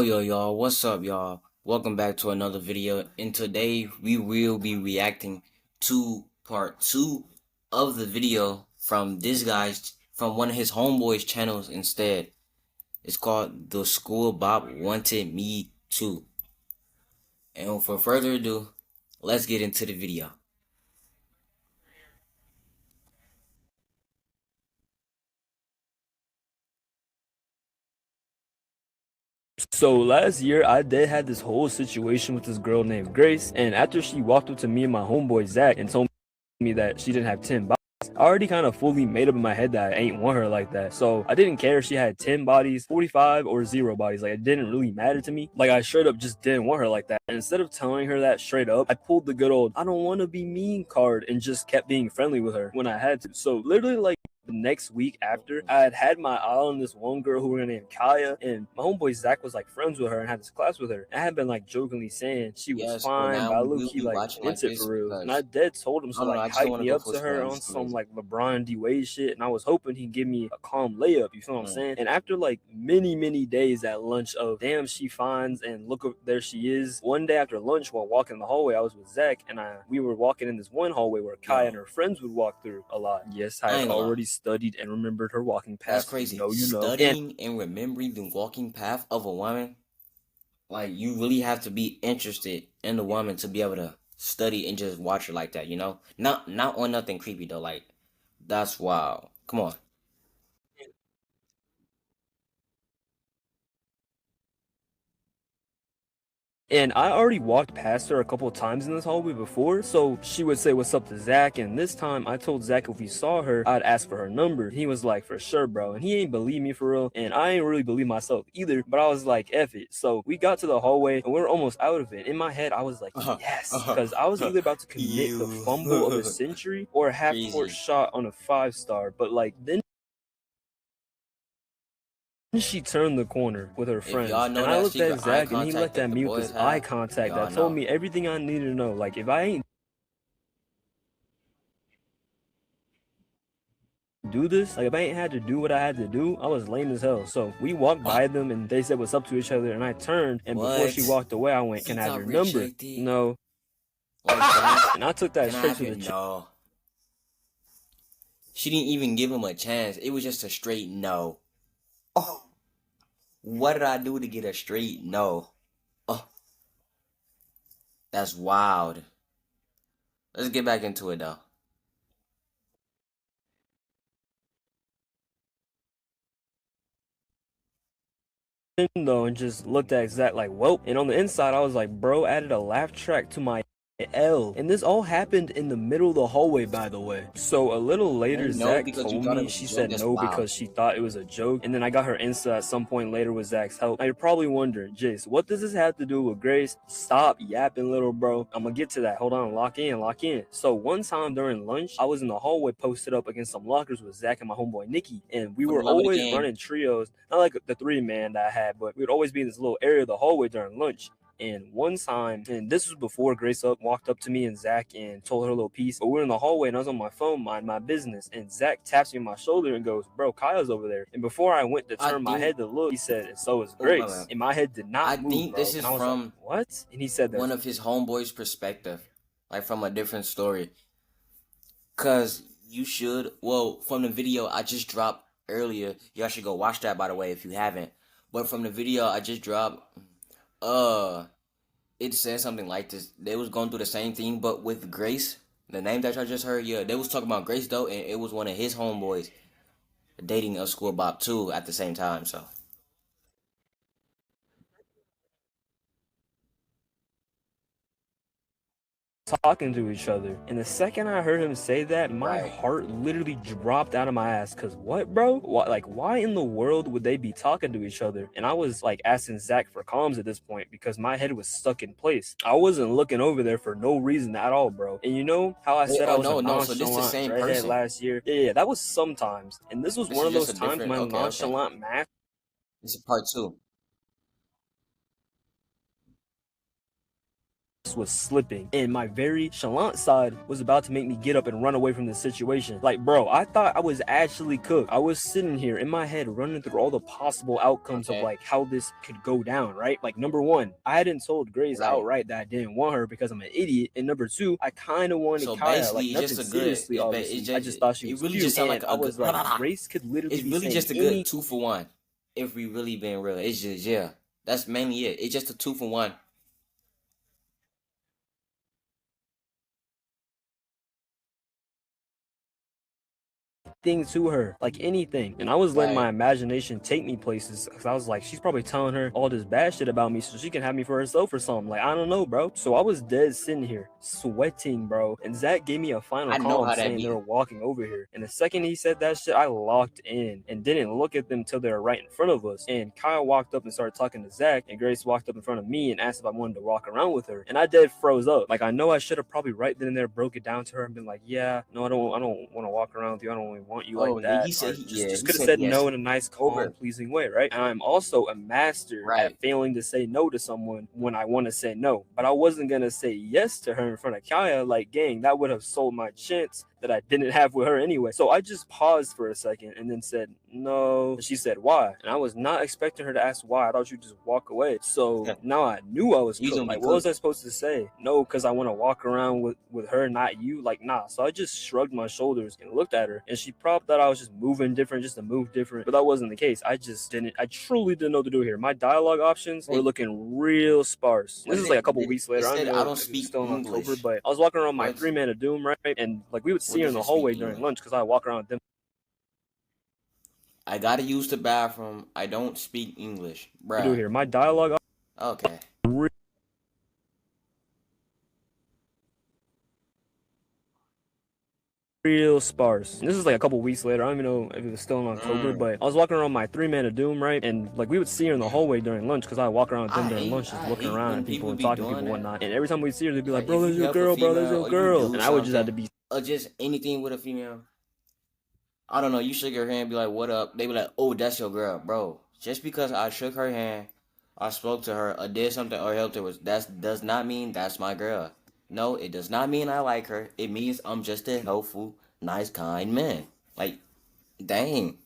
Yo, y'all, what's up, y'all? Welcome back to another video. And today we will be reacting to part two of the video from from one of his homeboys' channels instead. It's called The School Bop Wanted Me To. And for further ado, let's get into the video. So last year, I did had this whole situation with this girl named Grace, and after she walked up to me and my homeboy Zach and told me that she didn't have 10 bodies, I already kind of fully made up in my head that I ain't want her like that. So I didn't care if she had 10 bodies, 45, or 0 bodies. Like, it didn't really matter to me. Like, I straight up just didn't want her like that. And instead of telling her that straight up, I pulled the good old I don't want to be mean card and just kept being friendly with her when I had to. So literally, like, the next week after, I had my eye on this one girl who was named Kaya, and my homeboy Zach was like friends with her and had this class with her. I had been like jokingly saying she was Yes, so fine, now but I we low will key be like watching like into it this for real. And I because dead told him I to don't know, like I just don't hype want to me go up full to her spoilers. on It's some crazy. like LeBron D Wade shit, and I was hoping he'd give me a calm layup. You feel what I'm Mm. saying? And after like many days at lunch of damn she finds and look there she is. One day after lunch while walking the hallway, I was with Zach and we were walking in this one hallway where Kaya and Yo, her friends would walk through a lot. Yes, I I had ain't gonna lie. already studied and remembered her walking That's path. You crazy. know, And Studying and remembering the walking path of a woman, like you really have to be interested in the woman to be able to study and just watch her like that, you know? Not on nothing creepy though. Like that's wild. Come on. And I already walked past her a couple of times in this hallway before, so she would say what's up to Zach, and this time I told Zach if we saw her, I'd ask for her number. He was like, for sure, bro, and he ain't believe me for real, and I ain't really believe myself either, but I was like, F it. So we got to the hallway, and we are almost out of it. In my head, I was like, yes, because I was either about to commit the You fumble of the century or a half-court crazy. shot on a 5-star, but like, then she turned the corner with her If y'all friends, know and I that looked at secret eye Zach, and he contact looked that at the me with boys this eye have, contact y'all that told know. me everything I needed to know. Like, if I ain't do this, like if I ain't had to do what I had to do, I was lame as hell. So we walked by them and they said what's up to each other, and I turned, and before she What? walked away, I went, He can I have got your number? rejected No. like that? And I took that Can I straight have to your the no? She didn't even give him a chance. It was just a straight no. Oh, what did I do to get a straight no? Oh, that's wild. Let's get back into it though. window and just looked at Zach like, well, and on the inside, I was like, bro added a laugh track to my L. And this all happened in the middle of the hallway, by the way. So a little later, No, Zach because you told thought it me was a she joke. said That's no wild. because she thought it was a joke. And then I got her Insta at some point later with Zach's help. Now you're probably wondering, Jace, what does this have to do with Grace? Stop yapping, little bro. I'm gonna get to that. Hold on, lock in, lock in. So one time during lunch, I was in the hallway posted up against some lockers with Zach and my homeboy Nikki. And we For the were love of the always game. running trios, not like the 3-man that I had, but we would always be in this little area of the hallway during lunch. And one time, and this was before Grace walked up to me and Zach and told her a little piece. But we were in the hallway and I was on my phone, mind my business. And Zach taps me on my shoulder and goes, "Bro, Kyle's over there." And before I went to I turn my think. head to look, he said, "And so is Oh my Grace." bad. And my head did I not move, think this bro. is And I was like, from "What?" And he said, one "There's of his homeboys' perspective, like from a different story. Cause you should. Well, from the video I just dropped earlier, y'all should go watch that by the way if you haven't. But from the video I just dropped, uh, it said something like this. They was going through the same thing, but with Grace, the name that y'all just heard. Yeah, they was talking about Grace though, and it was one of his homeboys dating a School Bop too at the same time. So talking to each other." And the second I heard him say that, my right. heart literally dropped out of my ass. Cause what, bro? Why in the world would they be talking to each other? And I was like asking Zach for comms at this point because my head was stuck in place. I wasn't looking over there for no reason at all, bro. And you know how I Wait, said I oh was a no. So this the nonchalant same dreadhead person. last year? Yeah, that was sometimes. And this was This one is of just those a times different. my Okay. nonchalant mask This is part two. was slipping, and my very chalant side was about to make me get up and run away from the situation. Like, bro, I thought I was actually cooked. I was sitting here in my head running through all the possible outcomes of like how this could go down, right? Like, number one, I hadn't told Grace Right. outright that I didn't want her because I'm an idiot, and number two, I kind of wanted So Kaya, basically, like it's nothing just a good. seriously, obviously. I just thought she It was really cute, just sound like and I was like, Grace could literally It's be really saying just a any good 2-for-1. If we really being real, it's just that's mainly it. It's just a 2-for-1. thing to her, like anything. And I was letting my Right. imagination take me places because I was like, she's probably telling her all this bad shit about me so she can have me for herself or something. Like, I don't know, bro. So I was dead sitting here sweating, bro. And Zach gave me a final I know call how that saying they be. were walking over here. And the second he said that shit, I locked in and didn't look at them till they were right in front of us. And Kyle walked up and started talking to Zach, and Grace walked up in front of me and asked if I wanted to walk around with her. And I dead froze up. Like, I know I should have probably right then and there broke it down to her and been like, yeah, no, I don't want to walk around with you. I don't really want you like Oh yeah, that. he said Just he could have said said yes. no in a nice, calm, Over. pleasing way, right? And I'm also a master Right. at failing to say no to someone when I want to say no. But I wasn't gonna say yes to her in front of Kaya. Like, gang, that would have sold my chance that I didn't have with her anyway. So I just paused for a second and then said no. And she said why, and I was not expecting her to ask why. I thought she'd just walk away. So now I knew I was You cooked. gonna be Like, what was cooked. I supposed to say? No, because I want to walk around with her, not you. Like, nah. So I just shrugged my shoulders and looked at her, and she probably thought I was just moving different, just to move different. But that wasn't the case. I just didn't. I truly didn't know what to do here. My dialogue options were looking real sparse. This is like a couple weeks It later. I don't said even I know don't if it was speak still in October, English. but I was walking around my What? 3 Man of Doom, right? And like we would see What her in does the it speak hallway during English? lunch because I walk around with them. I gotta use the bathroom. I don't speak English, What do bruh. here? My dialogue Okay. real sparse. And this is like a couple weeks later. I don't even know if it was still in October, but I was walking around my 3 Man of Doom, right? And like we would see her in the hallway during lunch because I walk around with them during lunch, just I looking hate around when at people people and be talking to people doing and that. whatnot. And every time we'd see her, they'd be like, Like bro, if there's you your help a girl, bro, there's female your or you girl. do And I would just have to something be or just anything with a female, I don't know. You shake her hand, and be like, "What up?" They be like, "Oh, that's your girl, bro." Just because I shook her hand, I spoke to her, or did something, or helped her with that does not mean that's my girl. No, it does not mean I like her. It means I'm just a helpful, nice, kind man. Like, dang.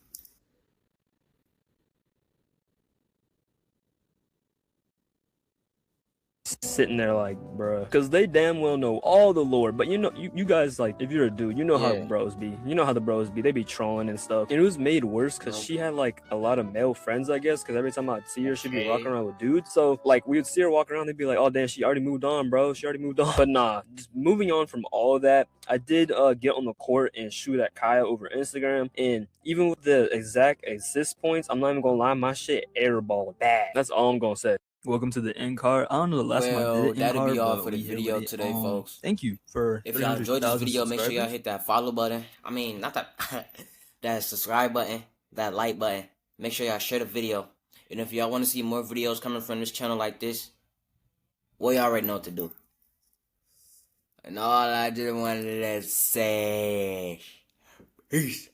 sitting there like, bruh, because they damn well know all the lore. But you know, you guys, like, if you're a dude, you know how Yeah. bros be. You know how the bros be. They be trolling and stuff. And it was made worse because Nope. she had like a lot of male friends, I guess. Because every time I'd see her, she'd be Okay. walking around with dudes. So like, we would see her walking around, they'd be like, oh damn, she already moved on, bro. She already moved on. But nah, just moving on from all of that, I did get on the court and shoot at Kaya over Instagram. And even with the exact assist points, I'm not even gonna lie, my shit airball bad. That's all I'm gonna say. Welcome to the end card. I don't know the last time I did Well, it in that'll be card, all but for the we hit it with video it. today, folks. Thank you for If y'all enjoyed this 300,000 video, make sure y'all subscribers. hit that follow button. I mean, not that that subscribe button, that like button. Make sure y'all share the video. And if y'all want to see more videos coming from this channel like this, well, y'all already know what to do. And all I just wanted to say, peace.